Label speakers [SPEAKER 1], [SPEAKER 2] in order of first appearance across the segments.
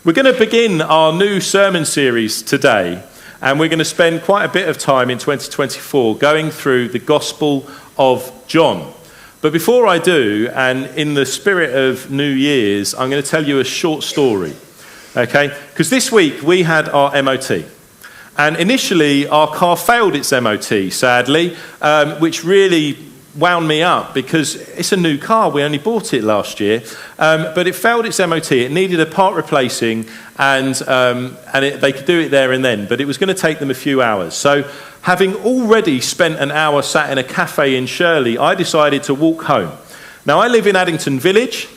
[SPEAKER 1] We're going to begin our new sermon series today, and we're going to spend quite a bit of time in 2024 going through the Gospel of John. But before I do, and in the spirit of New Year's, I'm going to tell you a short story, okay? Because this week we had our MOT. And initially our car failed its MOT, sadly, which really wound me up because it's a new car. We only bought it last year. But it failed its MOT. It needed a part replacing, and they could do it there and then. But it was going to take them a few hours. So having already spent an hour sat in a cafe in Shirley, I decided to walk home. Now, I live in Addington Village.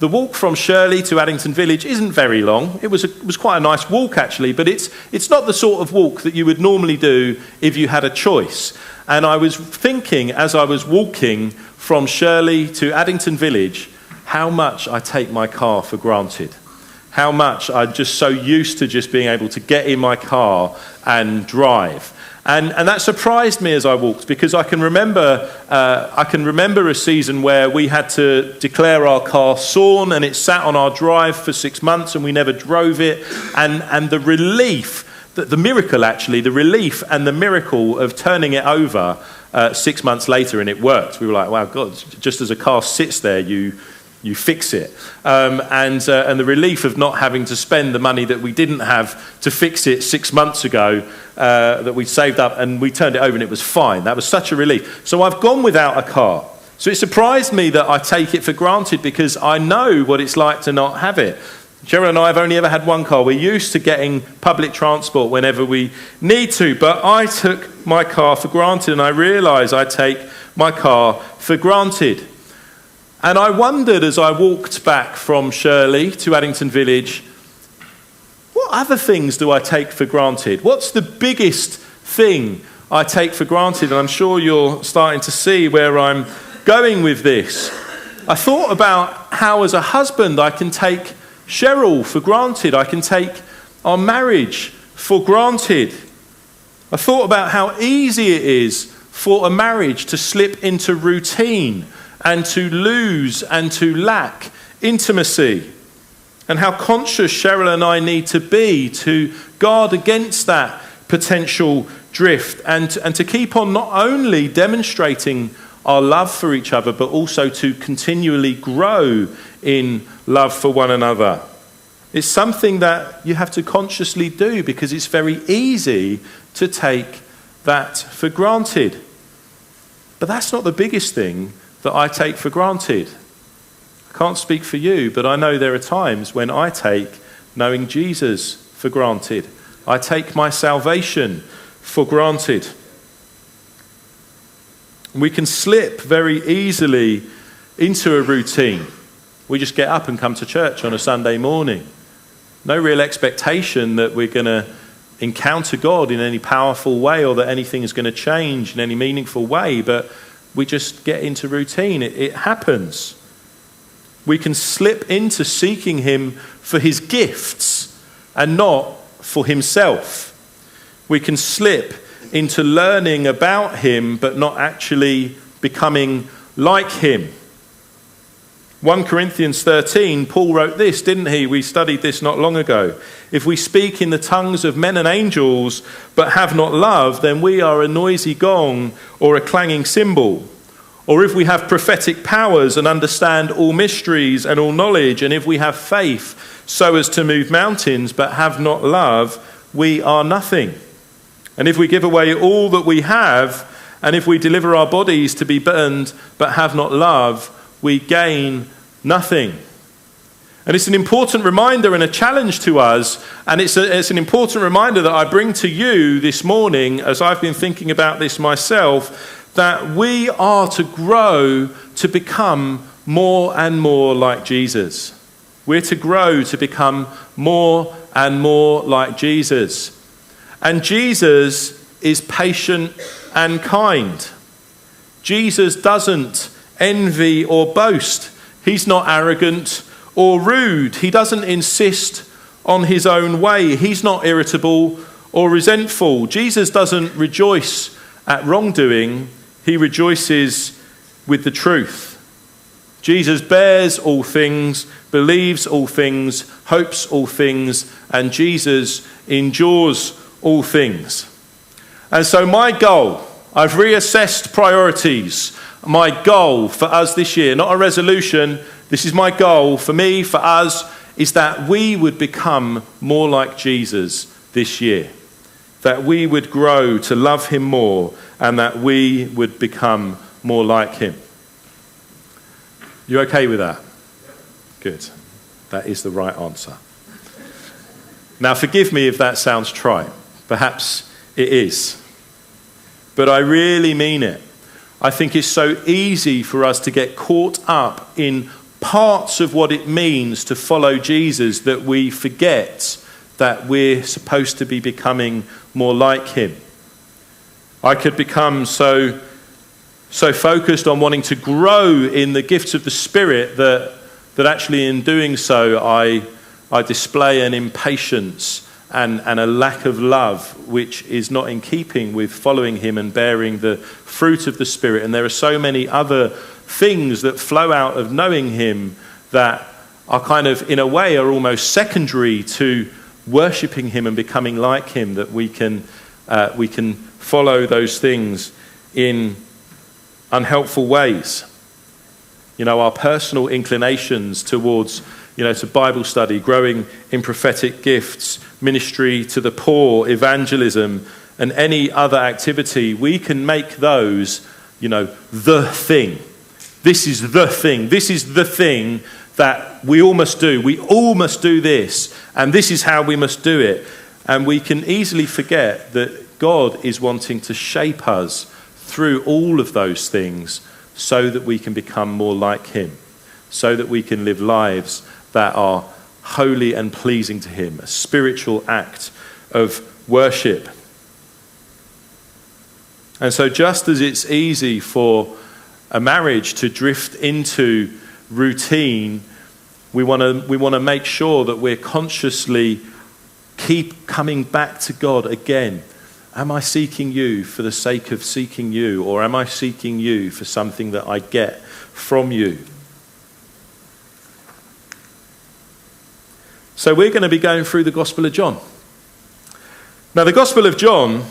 [SPEAKER 1] The walk from Shirley to Addington Village isn't very long. It was quite a nice walk, actually, but it's not the sort of walk that you would normally do if you had a choice. And I was thinking, as I was walking from Shirley to Addington Village, how much I take my car for granted. How much I'm just so used to just being able to get in my car and drive. And that surprised me as I walked, because I can remember a season where we had to declare our car sawn, and it sat on our drive for 6 months and we never drove it. And the relief, the miracle actually, the relief and the miracle of turning it over 6 months later and it worked. We were like, wow, God, just as a car sits there, you fix it. And the relief of not having to spend the money that we didn't have to fix it 6 months ago, that we saved up, and we turned it over and it was fine. That was such a relief. So I've gone without a car. So it surprised me that I take it for granted because I know what it's like to not have it. Cheryl and I have only ever had one car. We're used to getting public transport whenever we need to, but I took my car for granted, and I realise I take my car for granted. And I wondered as I walked back from Shirley to Addington Village, what other things do I take for granted? What's the biggest thing I take for granted? And I'm sure you're starting to see where I'm going with this. I thought about how as a husband I can take Cheryl for granted. I can take our marriage for granted. I thought about how easy it is for a marriage to slip into routine and to lose and to lack intimacy, and how conscious Cheryl and I need to be to guard against that potential drift, and to keep on not only demonstrating our love for each other, but also to continually grow in love for one another. It's something that you have to consciously do because it's very easy to take that for granted. But that's not the biggest thing that I take for granted. I can't speak for you, but I know there are times when I take knowing Jesus for granted. I take my salvation for granted. We can slip very easily into a routine. We just get up and come to church on a Sunday morning. No real expectation that we're going to encounter God in any powerful way or that anything is going to change in any meaningful way, but we just get into routine. It happens. We can slip into seeking him for his gifts and not for himself. We can slip into learning about him but not actually becoming like him. 1 Corinthians 13, Paul wrote this, didn't he? We studied this not long ago. If we speak in the tongues of men and angels, but have not love, then we are a noisy gong or a clanging cymbal. Or if we have prophetic powers and understand all mysteries and all knowledge, and if we have faith so as to move mountains, but have not love, we are nothing. And if we give away all that we have, and if we deliver our bodies to be burned, but have not love, we gain nothing. And it's an important reminder and a challenge to us, and it's an important reminder that I bring to you this morning as I've been thinking about this myself, that we are to grow to become more and more like Jesus. We're to grow to become more and more like Jesus. And Jesus is patient and kind. Jesus doesn't envy or boast. He's not arrogant or rude. He doesn't insist on his own way. He's not irritable or resentful. Jesus doesn't rejoice at wrongdoing. He rejoices with the truth. Jesus bears all things, believes all things, hopes all things, and Jesus endures all things. And so my goal, I've reassessed priorities. My goal for us this year, not a resolution, this is my goal for me, for us, is that we would become more like Jesus this year. That we would grow to love him more, and that we would become more like him. You okay with that? Good. That is the right answer. Now, forgive me if that sounds trite. Perhaps it is. But I really mean it. I think it's so easy for us to get caught up in parts of what it means to follow Jesus that we forget that we're supposed to be becoming more like him. I could become so focused on wanting to grow in the gifts of the Spirit that actually in doing so I display an impatience and a lack of love which is not in keeping with following him and bearing the fruit of the Spirit. And there are so many other things that flow out of knowing him that are kind of, in a way, are almost secondary to worshipping him and becoming like him, that we can follow those things in unhelpful ways. You know, our personal inclinations towards, to Bible study, growing in prophetic gifts, ministry to the poor, evangelism, and any other activity, we can make those, the thing. This is the thing. This is the thing that we all must do. We all must do this, and this is how we must do it. And we can easily forget that God is wanting to shape us through all of those things so that we can become more like him, so that we can live lives that are holy and pleasing to him, a spiritual act of worship. And so just as it's easy for a marriage to drift into routine, we want to make sure that we're consciously keep coming back to God again. Am I seeking you for the sake of seeking you, or am I seeking you for something that I get from you? So we're going to be going through the Gospel of John. Now, the Gospel of John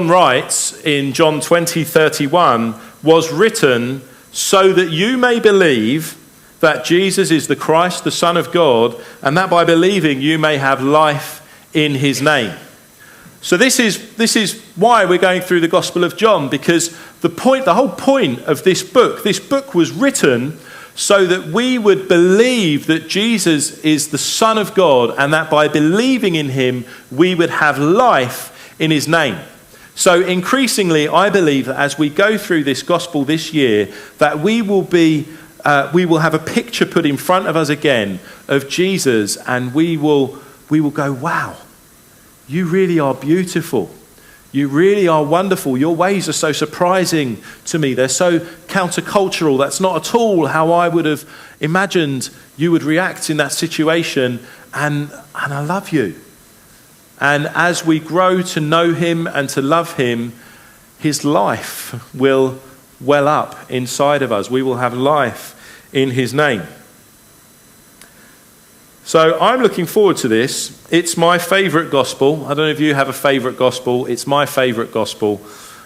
[SPEAKER 1] writes in John 20:31, was written so that you may believe that Jesus is the Christ, the Son of God, and that by believing you may have life in his name. So this is why we're going through the Gospel of John, because the whole point of this book was written so that we would believe that Jesus is the Son of God, and that by believing in him, we would have life in his name. So increasingly, I believe that as we go through this gospel this year, that we will have a picture put in front of us again of Jesus, and we will go, wow, you really are beautiful. You really are wonderful. Your ways are so surprising to me. They're so countercultural. That's not at all how I would have imagined you would react in that situation. And I love you. And as we grow to know him and to love him, his life will well up inside of us. We will have life in his name. So I'm looking forward to this. It's my favourite gospel. I don't know if you have a favourite gospel. It's my favourite gospel.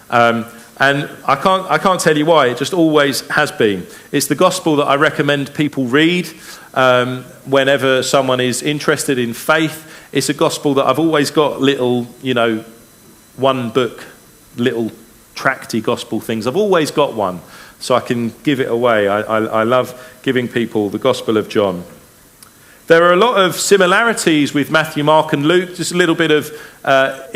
[SPEAKER 1] And I can't tell you why. It just always has been. It's the gospel that I recommend people read whenever someone is interested in faith. It's a gospel that I've always got little, one book, little tracty gospel things. I've always got one, so I can give it away. I love giving people the Gospel of John. There are a lot of similarities with Matthew, Mark and Luke. Just a little bit of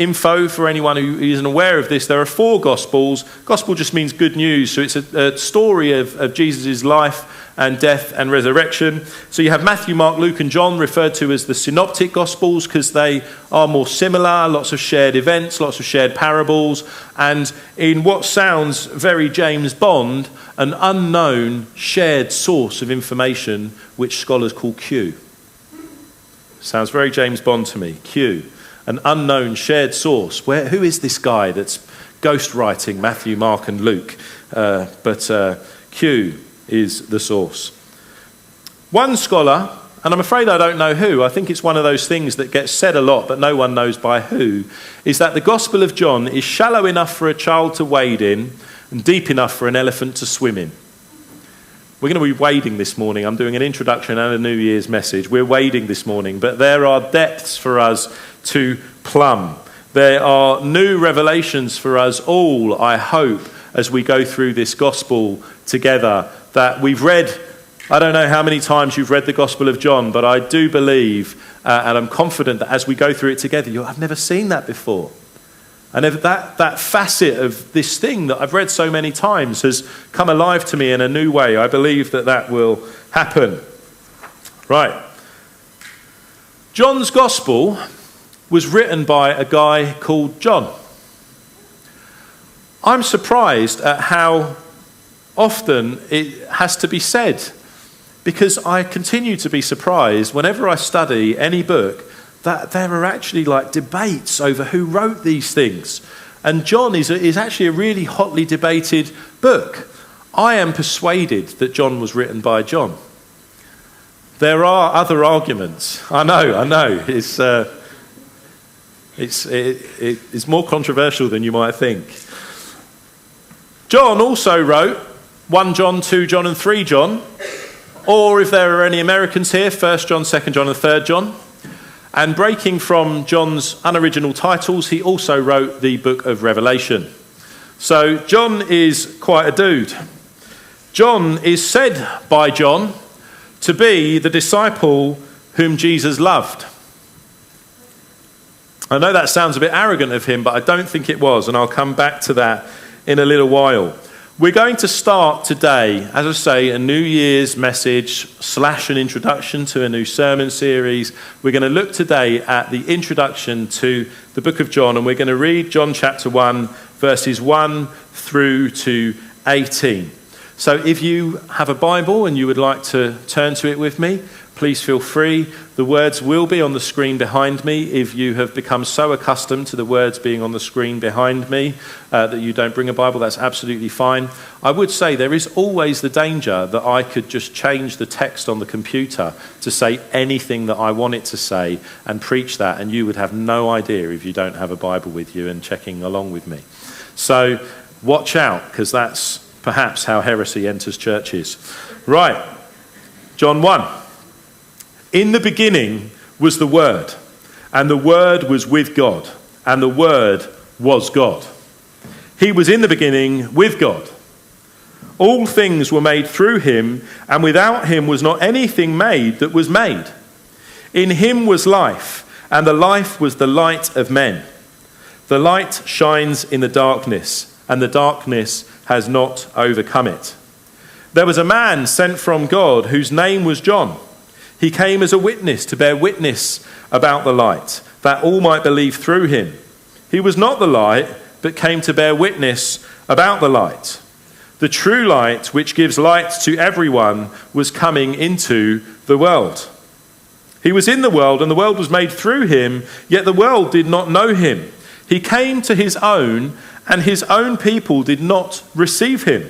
[SPEAKER 1] info for anyone who isn't aware of this. There are 4 Gospels. Gospel just means good news. So it's a story of Jesus' life and death and resurrection. So you have Matthew, Mark, Luke and John, referred to as the synoptic Gospels because they are more similar. Lots of shared events, lots of shared parables. And in what sounds very James Bond, an unknown shared source of information which scholars call Q. Sounds very James Bond to me. Q, an unknown shared source. Who is this guy that's ghostwriting Matthew, Mark and Luke? But Q, is the source. One scholar, and I'm afraid I don't know who, I think it's one of those things that gets said a lot but no one knows by who, is that the Gospel of John is shallow enough for a child to wade in and deep enough for an elephant to swim in. We're going to be wading this morning. I'm doing an introduction and a New Year's message. We're wading this morning, but there are depths for us to plumb. There are new revelations for us all, I hope, as we go through this gospel together, that we've read. I don't know how many times you've read the Gospel of John, but I do believe, and I'm confident that as we go through it together, I've never seen that before. And that facet of this thing that I've read so many times has come alive to me in a new way. I believe that will happen. Right. John's Gospel was written by a guy called John. I'm surprised at how often it has to be said, because I continue to be surprised whenever I study any book that there are actually like debates over who wrote these things. And John is actually a really hotly debated book. I am persuaded that John was written by John. There are other arguments. I know. It's more controversial than you might think. John also wrote 1 John, 2 John and 3 John. Or if there are any Americans here, 1 John, 2 John and 3 John. And breaking from John's unoriginal titles, he also wrote the book of Revelation. So John is quite a dude. John is said by John to be the disciple whom Jesus loved. I know that sounds a bit arrogant of him, but I don't think it was, and I'll come back to that in a little while. We're going to start today, as I say, a New Year's message / an introduction to a new sermon series. We're going to look today at the introduction to the book of John, and we're going to read John chapter 1, verses 1 through to 18. So if you have a Bible and you would like to turn to it with me, please feel free. The words will be on the screen behind me. If you have become so accustomed to the words being on the screen behind me that you don't bring a Bible, that's absolutely fine. I would say there is always the danger that I could just change the text on the computer to say anything that I want it to say and preach that, and you would have no idea if you don't have a Bible with you and checking along with me. So watch out, because that's perhaps how heresy enters churches. Right, John 1. In the beginning was the Word, and the Word was with God, and the Word was God. He was in the beginning with God. All things were made through him, and without him was not anything made that was made. In him was life, and the life was the light of men. The light shines in the darkness, and the darkness has not overcome it. There was a man sent from God whose name was John. He came as a witness to bear witness about the light, that all might believe through him. He was not the light, but came to bear witness about the light. The true light, which gives light to everyone, was coming into the world. He was in the world, and the world was made through him, yet the world did not know him. He came to his own, and his own people did not receive him.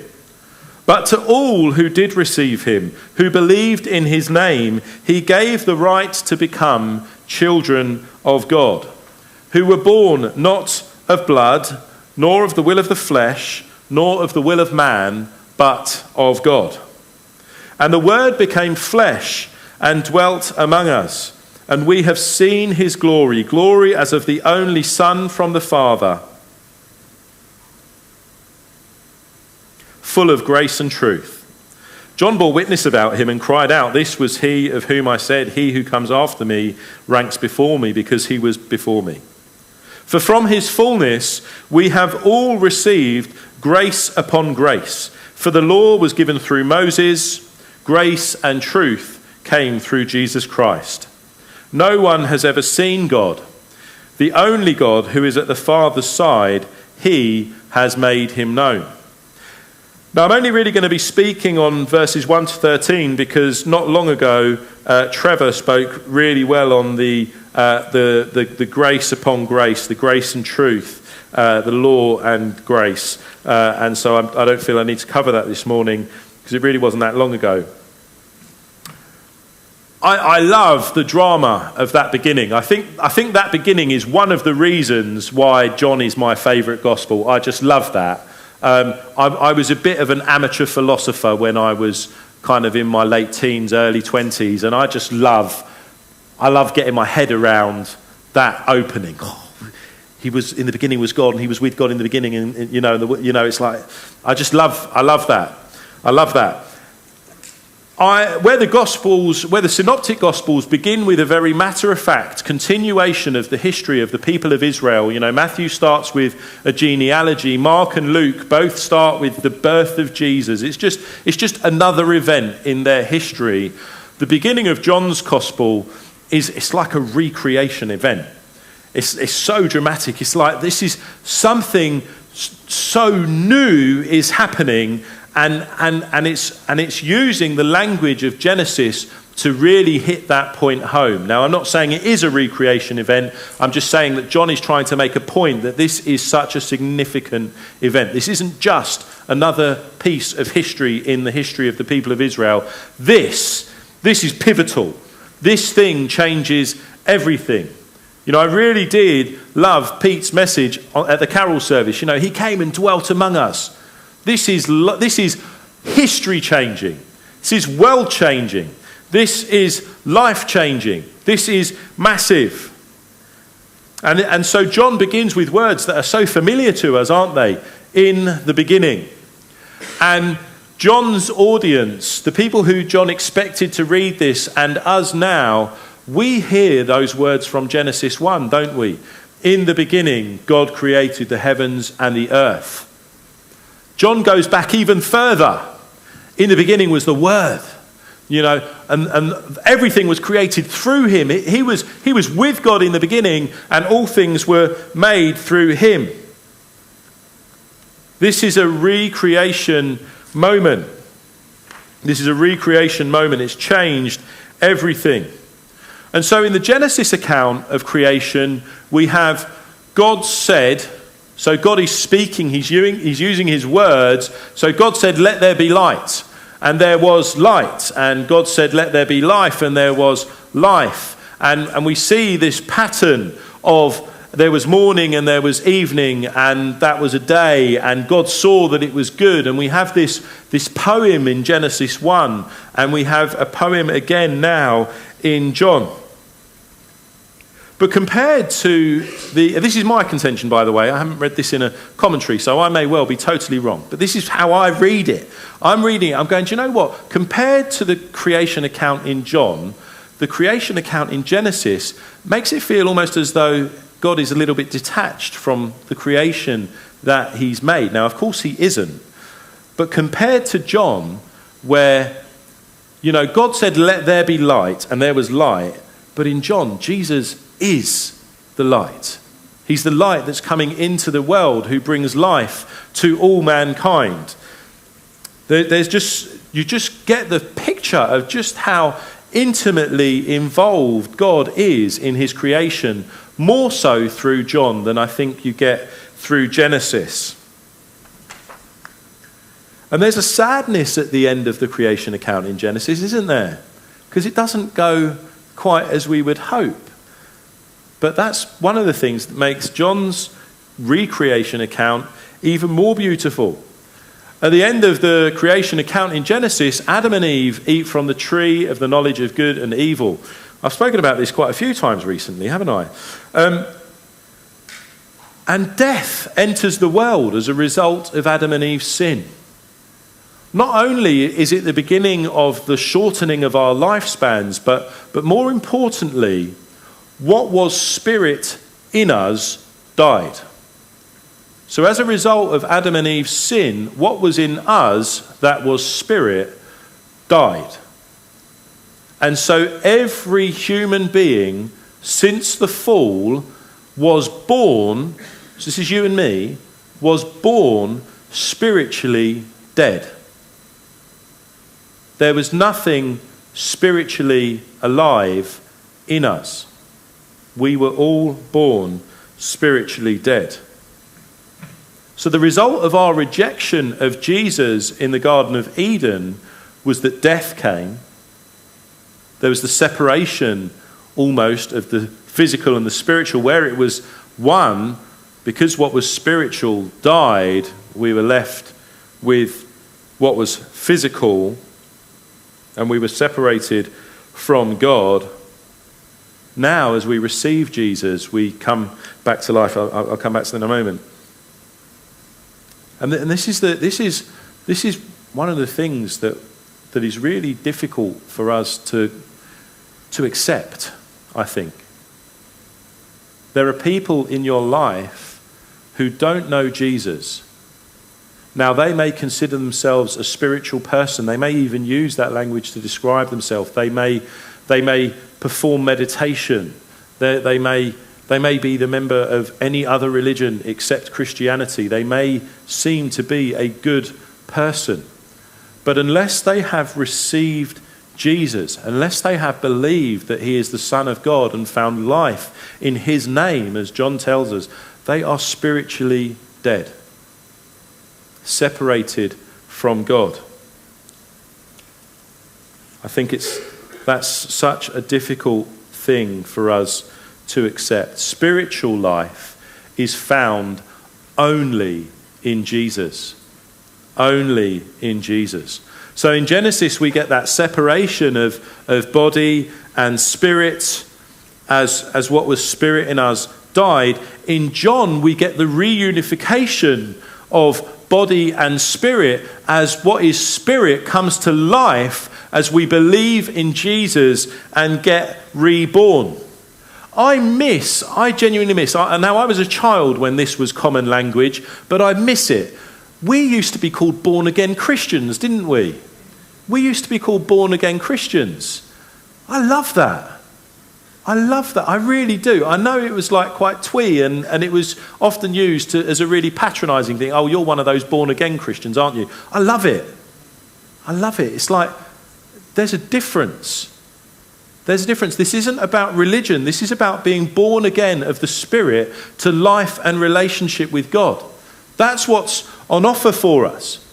[SPEAKER 1] But to all who did receive him, who believed in his name, he gave the right to become children of God, who were born not of blood, nor of the will of the flesh, nor of the will of man, but of God. And the Word became flesh and dwelt among us, and we have seen his glory, glory as of the only Son from the Father, full of grace and truth. John bore witness about him and cried out, "This was he of whom I said, he who comes after me ranks before me, because he was before me." For from his fullness we have all received grace upon grace. For the law was given through Moses, grace and truth came through Jesus Christ. No one has ever seen God. The only God who is at the Father's side, he has made him known. Now, I'm only really going to be speaking on verses 1 to 13 because not long ago, Trevor spoke really well on the grace upon grace, the grace and truth, the law and grace. And so I don't feel I need to cover that this morning. because it really wasn't that long ago. I love the drama of that beginning. I think that beginning is one of the reasons why John is my favourite gospel. I just love that. I was a bit of an amateur philosopher when I was kind of in my late teens, early 20s, and I love getting my head around that opening. Oh, he was in the beginning was God, and he was with God in the beginning, and it's like I love that. I love that. Where the synoptic gospels begin with a very matter-of-fact continuation of the history of the people of Israel. Matthew starts with a genealogy. Mark and Luke both start with the birth of Jesus. It's just another event in their history. The beginning of John's gospel it's like a recreation event. It's so dramatic. It's like this is something so new is happening. And it's using the language of Genesis to really hit that point home. Now, I'm not saying it is a recreation event. I'm just saying that John is trying to make a point that this is such a significant event. This isn't just another piece of history in the history of the people of Israel. This is pivotal. This thing changes everything. I really did love Pete's message at the carol service. He came and dwelt among us. This is history-changing. This is world-changing. This is life-changing. This is massive. And so John begins with words that are so familiar to us, aren't they? In the beginning. And John's audience, the people who John expected to read this, and us now, we hear those words from Genesis 1, don't we? In the beginning, God created the heavens and the earth. John goes back even further. In the beginning was the Word, and everything was created through him. He was with God in the beginning, and all things were made through him. This is a recreation moment. It's changed everything. And so in the Genesis account of creation, we have God said. So God is speaking, he's using his words. So God said, let there be light. And there was light. And God said, let there be life. And there was life. And we see this pattern of there was morning and there was evening. And that was a day. And God saw that it was good. And we have this poem in Genesis 1. And we have a poem again now in John. But compared to this is my contention, by the way. I haven't read this in a commentary, so I may well be totally wrong. But this is how I read it. I'm reading it. I'm going, do you know what? Compared to the creation account in John, the creation account in Genesis makes it feel almost as though God is a little bit detached from the creation that he's made. Now, of course, he isn't. But compared to John, where, God said, let there be light, and there was light. But in John, Jesus is the light. He's the light that's coming into the world who brings life to all mankind. You just get the picture of just how intimately involved God is in his creation, more so through John than I think you get through Genesis. And there's a sadness at the end of the creation account in Genesis, isn't there? Because it doesn't go quite as we would hope. But that's one of the things that makes John's recreation account even more beautiful. At the end of the creation account in Genesis, Adam and Eve eat from the tree of the knowledge of good and evil. I've spoken about this quite a few times recently, haven't I? And death enters the world as a result of Adam and Eve's sin. Not only is it the beginning of the shortening of our lifespans, but more importantly, what was spirit in us died. So as a result of Adam and Eve's sin, what was in us that was spirit died. And so every human being since the fall was born, so this is you and me, was born spiritually dead. There was nothing spiritually alive in us. We were all born spiritually dead. So the result of our rejection of Jesus in the Garden of Eden was that death came. There was the separation almost of the physical and the spiritual, where it was one, because what was spiritual died, we were left with what was physical, and we were separated from God. Now, as we receive Jesus, we come back to life. I'll come back to that in a moment. And this is one of the things that is really difficult for us to accept, I think. There are people in your life who don't know Jesus. Now, they may consider themselves a spiritual person. They may even use that language to describe themselves. They may perform meditation. They may be the member of any other religion except Christianity. They may seem to be a good person. But unless they have received Jesus, unless they have believed that he is the Son of God and found life in his name, as John tells us, they are spiritually dead, separated from God. I think that's such a difficult thing for us to accept. Spiritual life is found only in Jesus. Only in Jesus. So in Genesis we get that separation of body and spirit as what was spirit in us died. In John we get the reunification of body and spirit as what is spirit comes to life as we believe in Jesus and get reborn. I genuinely miss, now I was a child when this was common language, but I miss it. We used to be called born-again Christians, didn't we? We used to be called born-again Christians. I love that. I really do. I know it was like quite twee and it was often used as a really patronising thing. Oh, you're one of those born-again Christians, aren't you? I love it. It's like there's a difference. There's a difference. This isn't about religion. This is about being born again of the Spirit to life and relationship with God. That's what's on offer for us.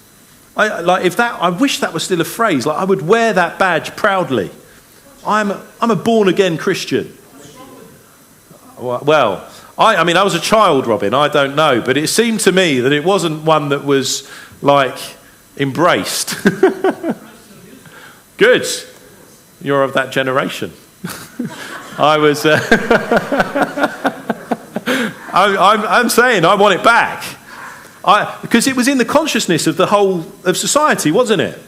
[SPEAKER 1] I wish that was still a phrase. Like I would wear that badge proudly. I'm a born again Christian. Well, I mean, I was a child, Robin. I don't know, but it seemed to me that it wasn't one that was like embraced. Good. You're of that generation. I was. I'm saying I want it back. Because it was in the consciousness of the whole of society, wasn't it?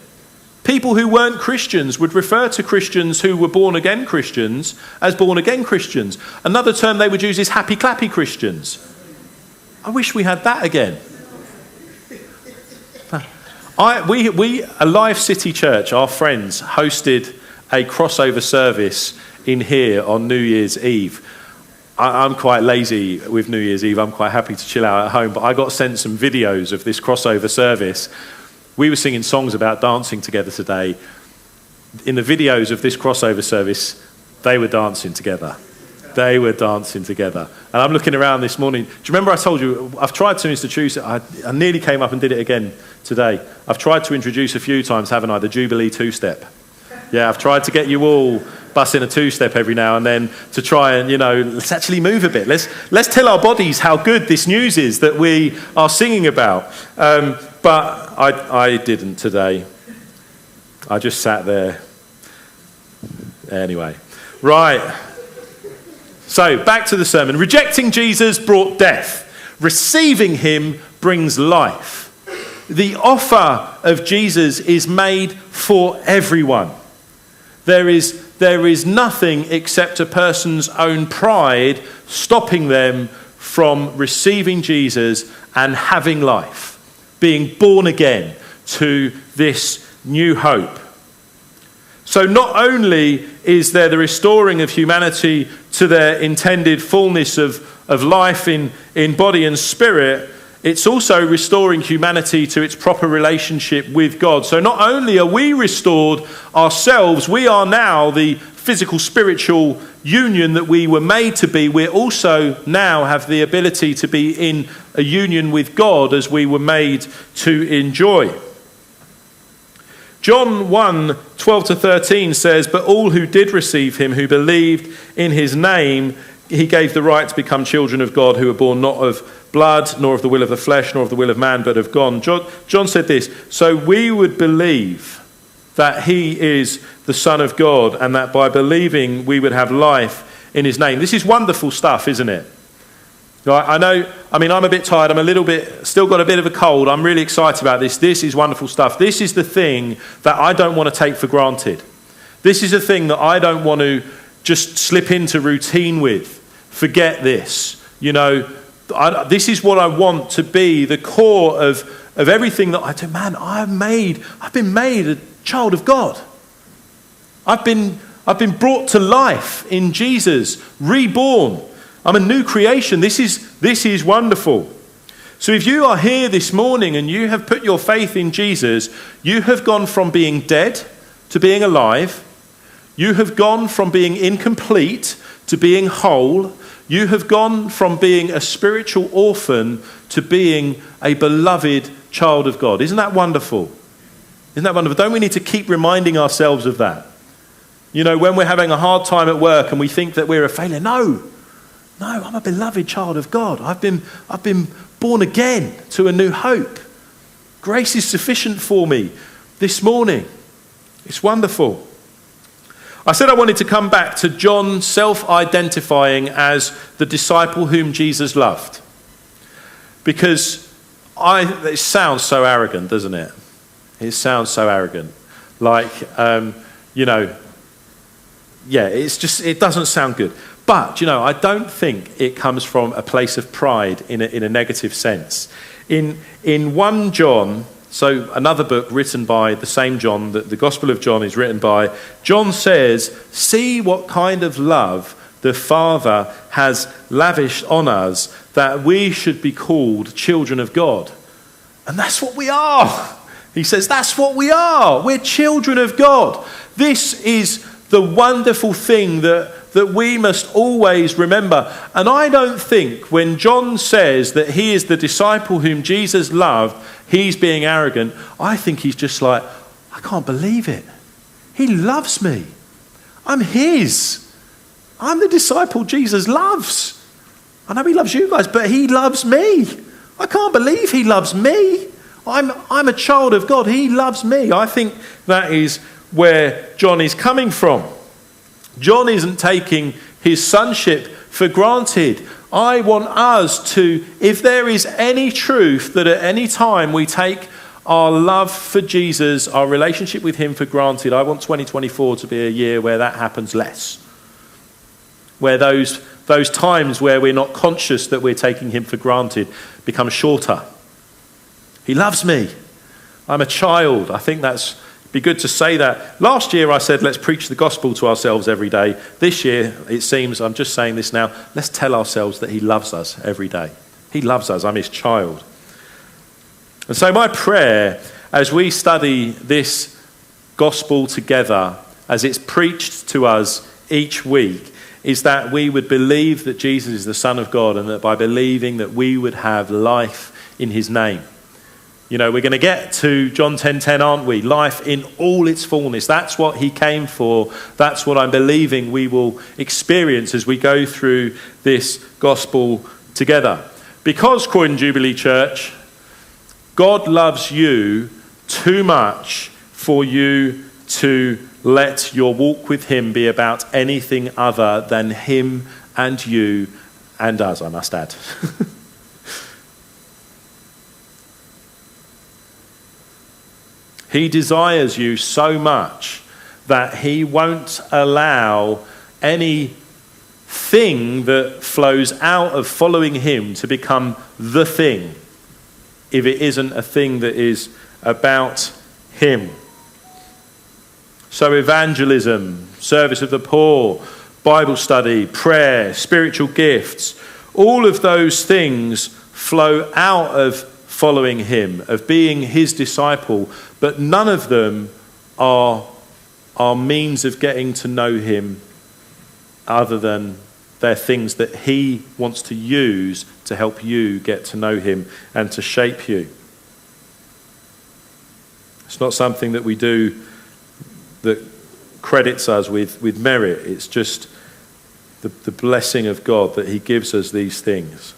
[SPEAKER 1] People who weren't Christians would refer to Christians who were born-again Christians as born-again Christians. Another term they would use is happy-clappy Christians. I wish we had that again. Alive City Church, our friends, hosted a crossover service in here on New Year's Eve. I'm quite lazy with New Year's Eve. I'm quite happy to chill out at home, but I got sent some videos of this crossover service. We were singing songs about dancing together today. In the videos of this crossover service, they were dancing together. And I'm looking around this morning. Do you remember I told you, I've tried to introduce it. I nearly came up and did it again today. I've tried to introduce a few times, haven't I, the Jubilee two-step. Yeah, I've tried to get you all busting a two-step every now and then to try and, let's actually move a bit. Let's tell our bodies how good this news is that we are singing about. But I didn't today. I just sat there. Anyway, right. So back to the sermon. Rejecting Jesus brought death. Receiving him brings life. The offer of Jesus is made for everyone. There is nothing except a person's own pride stopping them from receiving Jesus and having life, being born again to this new hope. So not only is there the restoring of humanity to their intended fullness of life in body and spirit, it's also restoring humanity to its proper relationship with God. So not only are we restored ourselves, we are now the physical, spiritual union that we were made to be, we also now have the ability to be in a union with God as we were made to enjoy. John 1:12-13 says, "But all who did receive him, who believed in his name, he gave the right to become children of God, who were born not of blood, nor of the will of the flesh, nor of the will of man, but of God." John said this, so we would believe that he is the Son of God, and that by believing we would have life in his name. This is wonderful stuff, isn't it? I know, I'm a bit tired, still got a bit of a cold, I'm really excited about this. This is wonderful stuff. This is the thing that I don't want to take for granted. This is a thing that I don't want to just slip into routine with. Forget this. This is what I want to be the core of everything that I do. Man, I've been made a child of God. I've been brought to life in Jesus, reborn. I'm a new creation. This is wonderful. So if you are here this morning and you have put your faith in Jesus, you have gone from being dead to being alive. You have gone from being incomplete to being whole. You have gone from being a spiritual orphan to being a beloved child of God. Isn't that wonderful? Isn't that wonderful? Don't we need to keep reminding ourselves of that? When we're having a hard time at work and we think that we're a failure. No, I'm a beloved child of God. I've been born again to a new hope. Grace is sufficient for me this morning. It's wonderful. I said I wanted to come back to John self-identifying as the disciple whom Jesus loved. Because it sounds so arrogant, doesn't it? It sounds so arrogant. It doesn't sound good. But, I don't think it comes from a place of pride in a negative sense. In 1 John, so another book written by the same John, the Gospel of John is written by, John says, "See what kind of love the Father has lavished on us, that we should be called children of God." And that's what we are. He says, that's what we are. We're children of God. This is the wonderful thing that we must always remember. And I don't think when John says that he is the disciple whom Jesus loved, he's being arrogant. I think he's just like, I can't believe it. He loves me. I'm his. I'm the disciple Jesus loves. I know he loves you guys, but he loves me. I can't believe he loves me. I'm a child of God. He loves me. I think that is where John is coming from. John isn't taking his sonship for granted. I want us to, if there is any truth that at any time we take our love for Jesus, our relationship with him for granted, I want 2024 to be a year where that happens less. Where those times where we're not conscious that we're taking him for granted become shorter. He loves me. I'm a child. I think that's be good to say that. Last year I said, let's preach the gospel to ourselves every day. This year, it seems, I'm just saying this now, let's tell ourselves that he loves us every day. He loves us. I'm his child. And so my prayer as we study this gospel together, as it's preached to us each week, is that we would believe that Jesus is the Son of God, and that by believing that we would have life in his name. We're going to get to John 10:10, aren't we? Life in all its fullness. That's what he came for. That's what I'm believing we will experience as we go through this gospel together. Because, Croydon Jubilee Church, God loves you too much for you to let your walk with him be about anything other than him and you and us, I must add. He desires you so much that he won't allow anything that flows out of following him to become the thing, if it isn't a thing that is about him. So evangelism, service of the poor, Bible study, prayer, spiritual gifts, all of those things flow out of following him, of being his disciple, but none of them are are means of getting to know him other than they're things that he wants to use to help you get to know him and to shape you. It's not something that we do that credits us with merit. It's just the blessing of God that he gives us these things.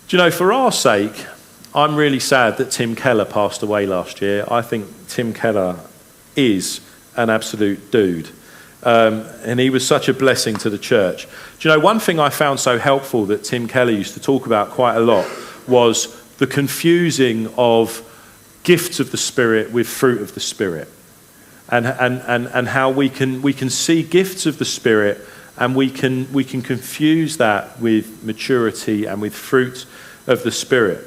[SPEAKER 1] Do you know, for our sake, I'm really sad that Tim Keller passed away last year. I think Tim Keller is an absolute dude. And he was such a blessing to the church. Do you know, one thing I found so helpful that Tim Keller used to talk about quite a lot was the confusing of gifts of the Spirit with fruit of the Spirit. And how we can see gifts of the Spirit and we can confuse that with maturity and with fruit of the Spirit.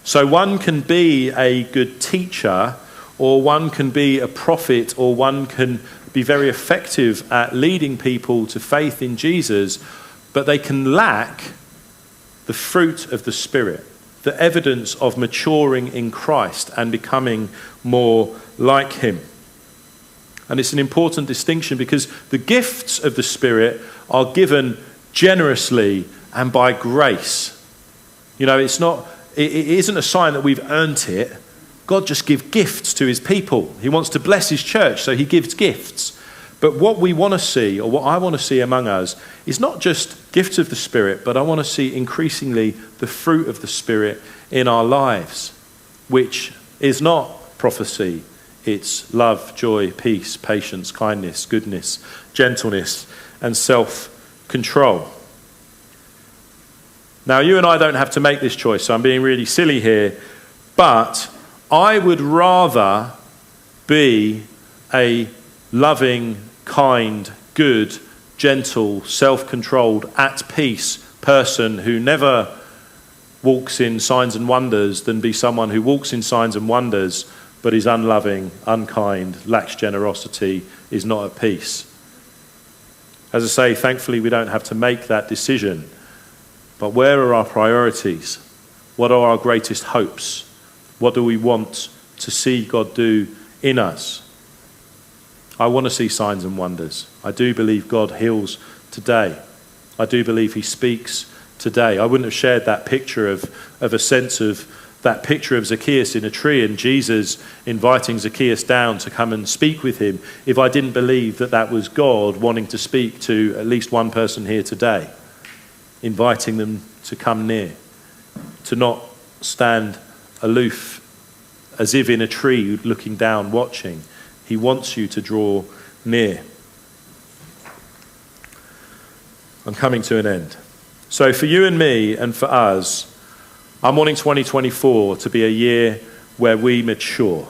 [SPEAKER 1] So one can be a good teacher, or one can be a prophet, or one can be very effective at leading people to faith in Jesus, but they can lack the fruit of the Spirit, the evidence of maturing in Christ and becoming more like him. And it's an important distinction because the gifts of the Spirit are given generously and by grace. You know, it isn't a sign that we've earned it. God just gives gifts to his people. He wants to bless his church, so he gives gifts. But what we want to see, or what I want to see among us, is not just gifts of the Spirit, but I want to see increasingly the fruit of the Spirit in our lives, which is not prophecy. It's love, joy, peace, patience, kindness, goodness, gentleness, and self-control. Now, you and I don't have to make this choice, so I'm being really silly here, but I would rather be a loving, kind, good, gentle, self-controlled, at peace person who never walks in signs and wonders than be someone who walks in signs and wonders but is unloving, unkind, lacks generosity, is not at peace. As I say, thankfully we don't have to make that decision. But where are our priorities? What are our greatest hopes? What do we want to see God do in us? I want to see signs and wonders. I do believe God heals today. I do believe he speaks today. I wouldn't have shared that picture of a sense of that picture of Zacchaeus in a tree and Jesus inviting Zacchaeus down to come and speak with him if I didn't believe that that was God wanting to speak to at least one person here today, inviting them to come near, to not stand aloof as if in a tree looking down, watching. He wants you to draw near. I'm coming to an end. So for you and me and for us, I'm wanting 2024 to be a year where we mature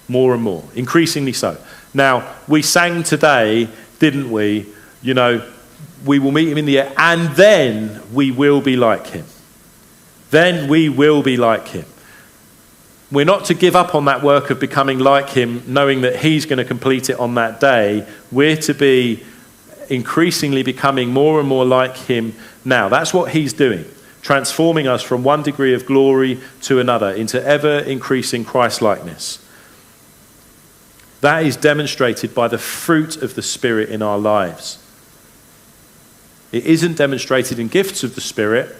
[SPEAKER 1] more and more, increasingly so. Now, we sang today, didn't we? You know, we will meet him in the air, and then we will be like him. Then we will be like him. We're not to give up on that work of becoming like him, knowing that he's going to complete it on that day. We're to be increasingly becoming more and more like him now. That's what he's doing, transforming us from one degree of glory to another into ever-increasing Christ-likeness. That is demonstrated by the fruit of the Spirit in our lives. It isn't demonstrated in gifts of the Spirit.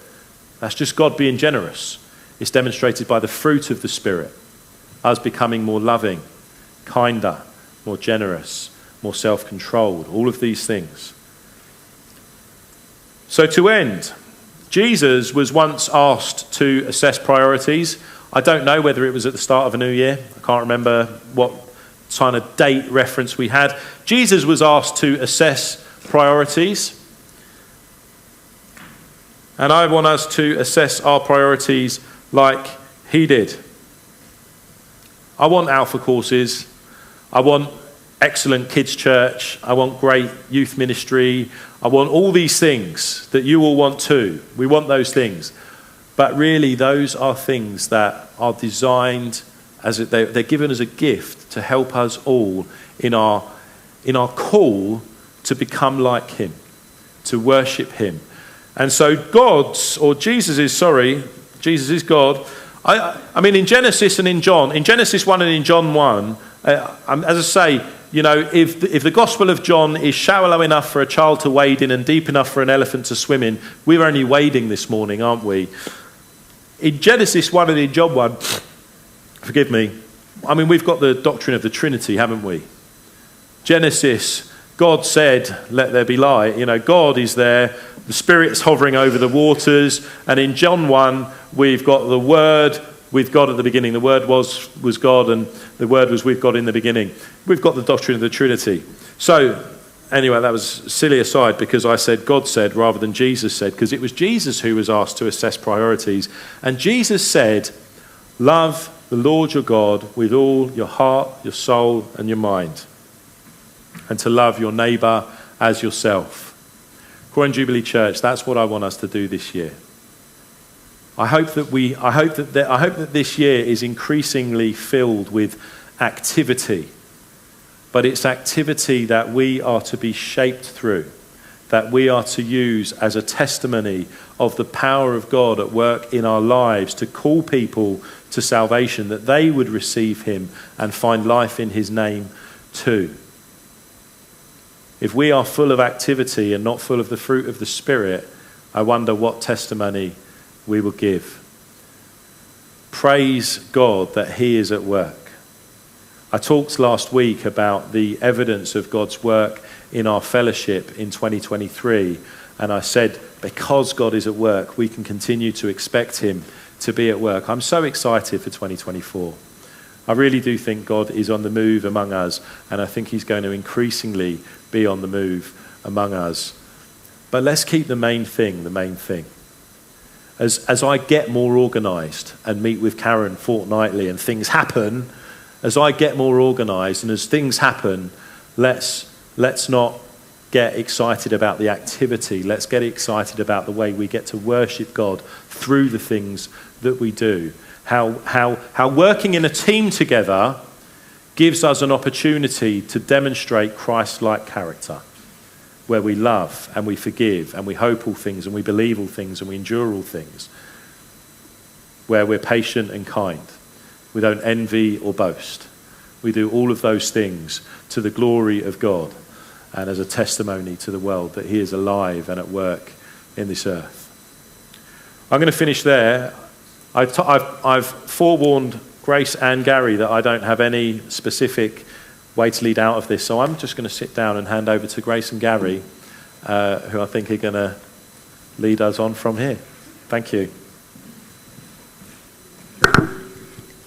[SPEAKER 1] That's just God being generous. It's demonstrated by the fruit of the Spirit, us becoming more loving, kinder, more generous, more self-controlled, all of these things. So to end, Jesus was once asked to assess priorities. I don't know whether it was at the start of a new year. I can't remember what kind of date reference we had. Jesus was asked to assess priorities. And I want us to assess our priorities like he did. I want alpha courses. I want excellent kids' church. I want great youth ministry. I want all these things that you all want too. We want those things. But really, those are things that are designed, they're given as a gift to help us all in our call to become like him, to worship him. And so Jesus is God. I mean, in Genesis and in John, in Genesis 1 and in John 1, As I say, if the Gospel of John is shallow enough for a child to wade in and deep enough for an elephant to swim in, we're only wading this morning, aren't we? In Genesis 1 and in John 1, forgive me, we've got the doctrine of the Trinity, haven't we? Genesis, God said, let there be light. God is there. The Spirit's hovering over the waters. And in John 1, we've got the Word with God at the beginning. The Word was God, and the Word was with God in the beginning. We've got the doctrine of the Trinity. So, anyway, that was a silly aside because I said God said rather than Jesus said, because it was Jesus who was asked to assess priorities. And Jesus said, love the Lord your God with all your heart, your soul, and your mind, and to love your neighbour as yourself. Croydon Jubilee Church, that's what I want us to do this year. I hope that this year is increasingly filled with activity, but it's activity that we are to be shaped through, that we are to use as a testimony of the power of God at work in our lives to call people to salvation, that they would receive him and find life in his name too. If we are full of activity and not full of the fruit of the Spirit, I wonder what testimony we will give. Praise God that he is at work. I talked last week about the evidence of God's work in our fellowship in 2023, and I said because God is at work, we can continue to expect him to be at work. I'm so excited for 2024. I really do think God is on the move among us, and I think he's going to increasingly be on the move among us. But let's keep the main thing, the main thing. As I get more organised and meet with Karen fortnightly and things happen, as I get more organised and as things happen, let's not get excited about the activity. Let's get excited about the way we get to worship God through the things that we do. How working in a team together gives us an opportunity to demonstrate Christ-like character, where we love and we forgive and we hope all things and we believe all things and we endure all things, where we're patient and kind. We don't envy or boast. We do all of those things to the glory of God and as a testimony to the world that he is alive and at work in this earth. I'm going to finish there. I've forewarned Grace and Gary that I don't have any specific way to lead out of this, so I'm just going to sit down and hand over to Grace and Gary, who I think are going to lead us on from here. Thank you.